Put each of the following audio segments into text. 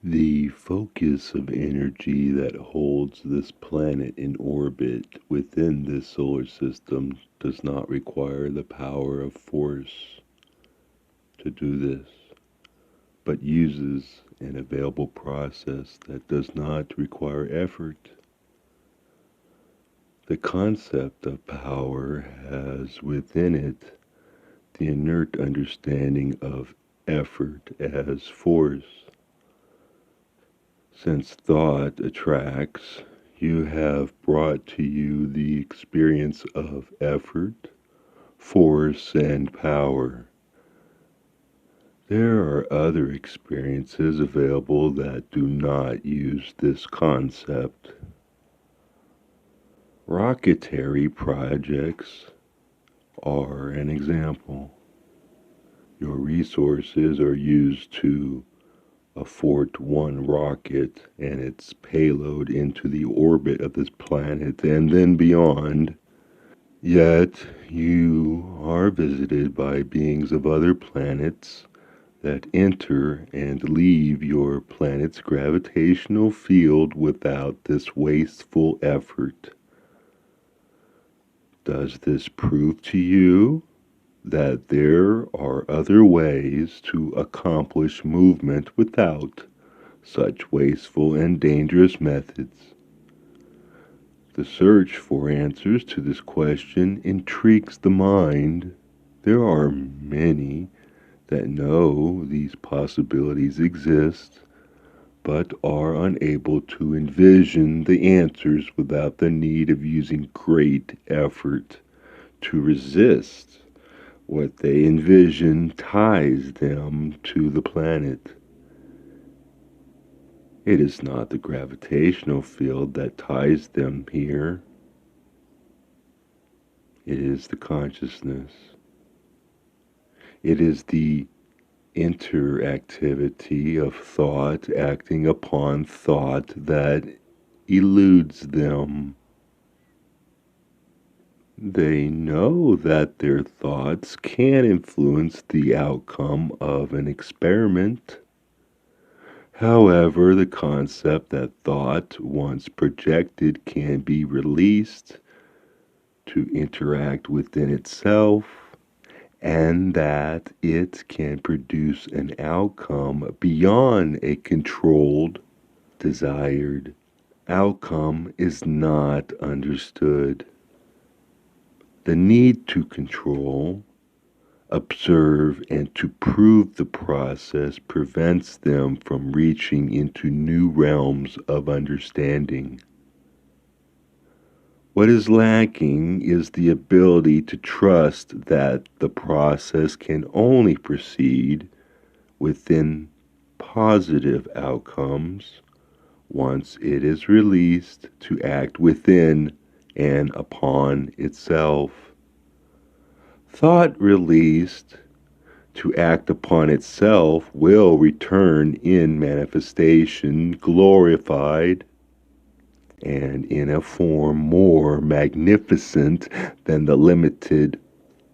The focus of energy that holds this planet in orbit within this solar system does not require the power of force to do this, but uses an available process that does not require effort. The concept of power has within it the inert understanding of effort as force. Since thought attracts, you have brought to you the experience of effort, force, and power. There are other experiences available that do not use this concept. Rocketry projects are an example. Your resources are used to afford one rocket and its payload into the orbit of this planet and then beyond. Yet you are visited by beings of other planets that enter and leave your planet's gravitational field without this wasteful effort. Does this prove to you that there are other ways to accomplish movement without such wasteful and dangerous methods? The search for answers to this question intrigues the mind. There are many that know these possibilities exist, but are unable to envision the answers without the need of using great effort to resist. What they envision ties them to the planet. It is not the gravitational field that ties them here. It is the consciousness. It is the interactivity of thought acting upon thought that eludes them. They know that their thoughts can influence the outcome of an experiment. However, the concept that thought, once projected, can be released to interact within itself, and that it can produce an outcome beyond a controlled, desired outcome is not understood. The need to control, observe, and to prove the process prevents them from reaching into new realms of understanding. What is lacking is the ability to trust that the process can only proceed within positive outcomes once it is released to act within and upon itself. Thought released to act upon itself will return in manifestation, glorified, and in a form more magnificent than the limited,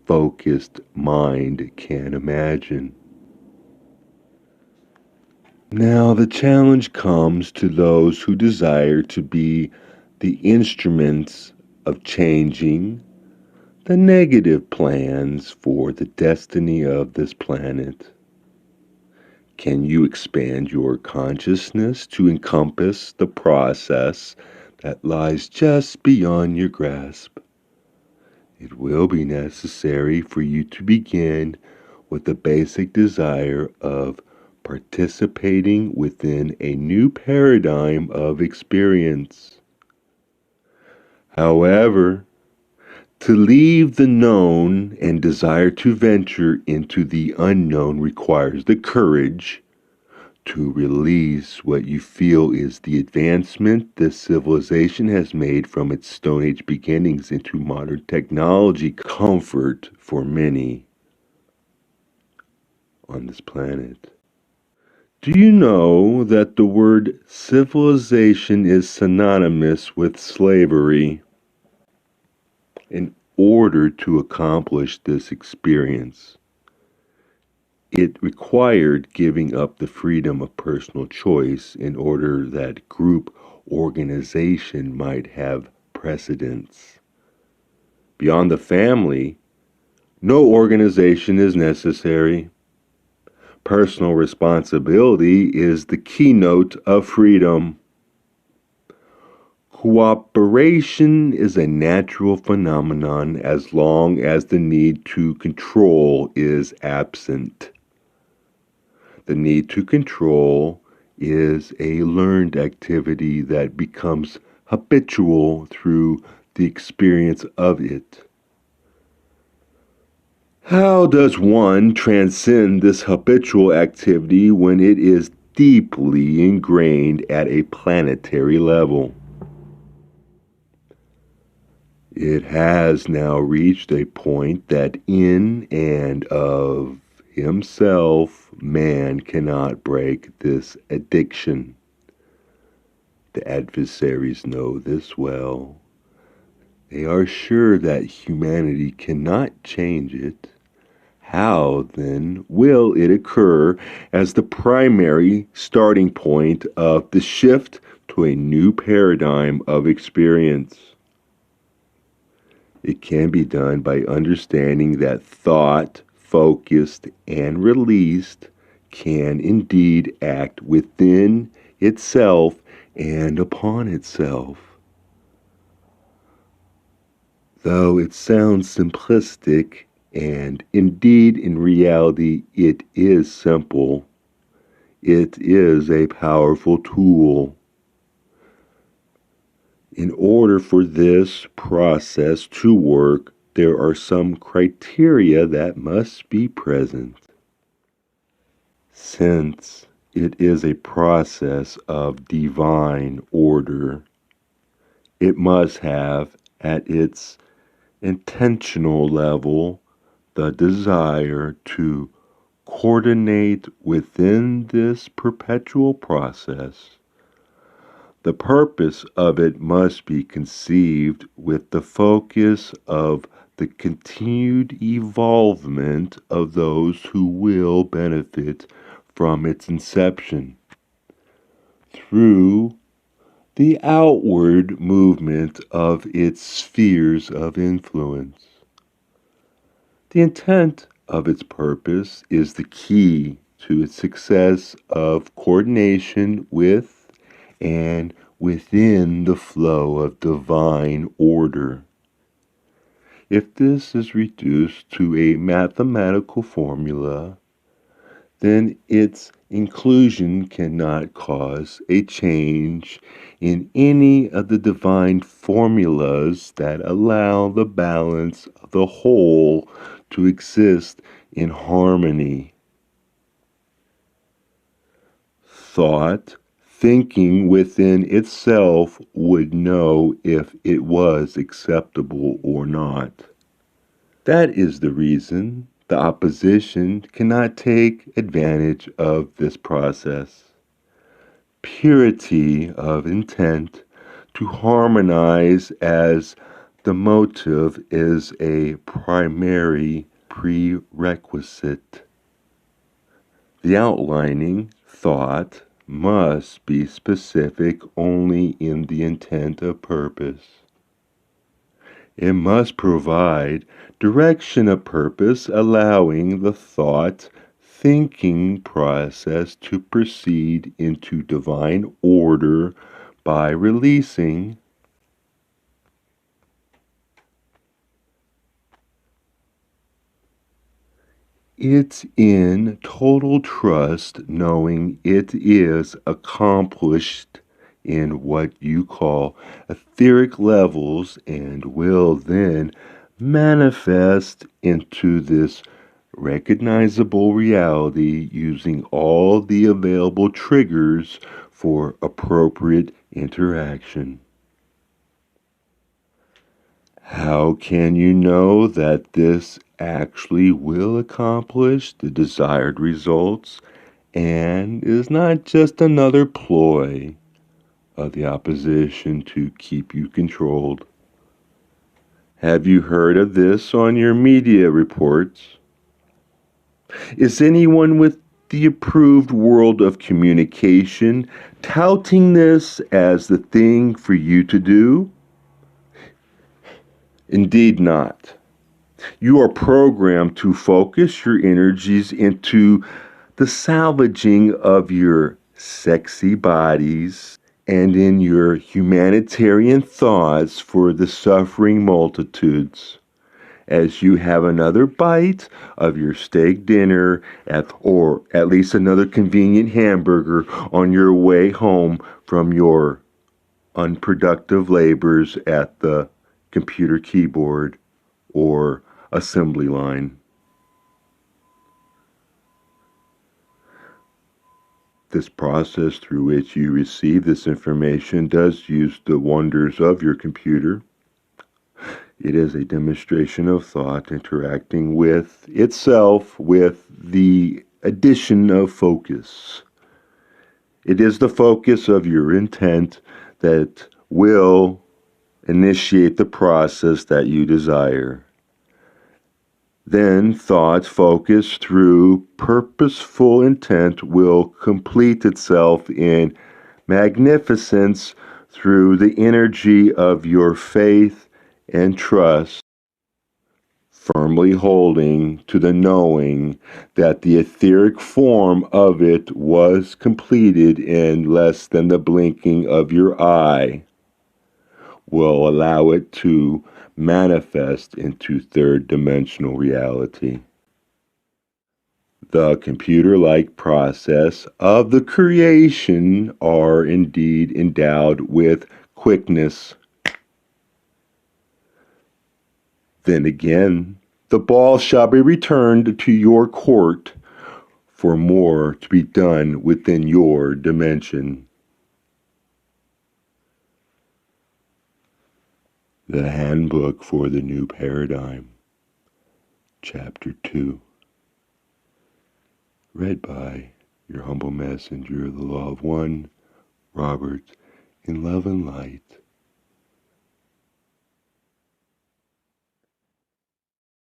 focused mind can imagine. Now, the challenge comes to those who desire to be the instruments of changing the negative plans for the destiny of this planet. Can you expand your consciousness to encompass the process that lies just beyond your grasp? It will be necessary for you to begin with the basic desire of participating within a new paradigm of experience. However, to leave the known and desire to venture into the unknown requires the courage to release what you feel is the advancement this civilization has made from its Stone Age beginnings into modern technology comfort for many on this planet. Do you know that the word civilization is synonymous with slavery? In order to accomplish this experience, It required giving up the freedom of personal choice in order that group organization might have precedence. Beyond the family, no organization is necessary. Personal responsibility is the keynote of freedom. Cooperation is a natural phenomenon as long as the need to control is absent. The need to control is a learned activity that becomes habitual through the experience of it. How does one transcend this habitual activity when it is deeply ingrained at a planetary level? It has now reached a point that in and of himself man cannot break this addiction. The adversaries know this well. They are sure that humanity cannot change it. How, then, will it occur as the primary starting point of the shift to a new paradigm of experience? It can be done by understanding that thought, focused and released, can indeed act within itself and upon itself. Though it sounds simplistic, and indeed in reality it is simple, it is a powerful tool. In order for this process to work, there are some criteria that must be present. Since it is a process of divine order, it must have at its intentional level the desire to coordinate within this perpetual process. The purpose of it must be conceived with the focus of the continued evolvement of those who will benefit from its inception through the outward movement of its spheres of influence. The intent of its purpose is the key to its success of coordination with and within the flow of divine order. If this is reduced to a mathematical formula, then its inclusion cannot cause a change in any of the divine formulas that allow the balance of the whole to exist in harmony. Thought, thinking within itself, would know if it was acceptable or not. That is the reason the opposition cannot take advantage of this process. Purity of intent to harmonize as the motive is a primary prerequisite. The outlining thought must be specific only in the intent of purpose. It must provide direction of purpose, allowing the thought thinking process to proceed into divine order by releasing it's in total trust, knowing it is accomplished in what you call etheric levels and will then manifest into this recognizable reality using all the available triggers for appropriate interaction. How can you know that this actually will accomplish the desired results and is not just another ploy of the opposition to keep you controlled? Have you heard of this on your media reports? Is anyone with the approved world of communication touting this as the thing for you to do? Indeed not. You are programmed to focus your energies into the salvaging of your sexy bodies and in your humanitarian thoughts for the suffering multitudes. As you have another bite of your steak dinner or at least another convenient hamburger on your way home from your unproductive labors at the computer keyboard or assembly line. This process through which you receive this information does use the wonders of your computer. It is a demonstration of thought interacting with itself with the addition of focus. It is the focus of your intent that will initiate the process that you desire. Then thought focused through purposeful intent will complete itself in magnificence through the energy of your faith and trust, firmly holding to the knowing that the etheric form of it was completed in less than the blinking of your eye, will allow it to manifest into third-dimensional reality. The computer-like process of the creation are indeed endowed with quickness. Then again, the ball shall be returned to your court for more to be done within your dimension. The Handbook for the New Paradigm, Chapter 2. Read by your humble messenger, the Law of One, Robert, in love and light.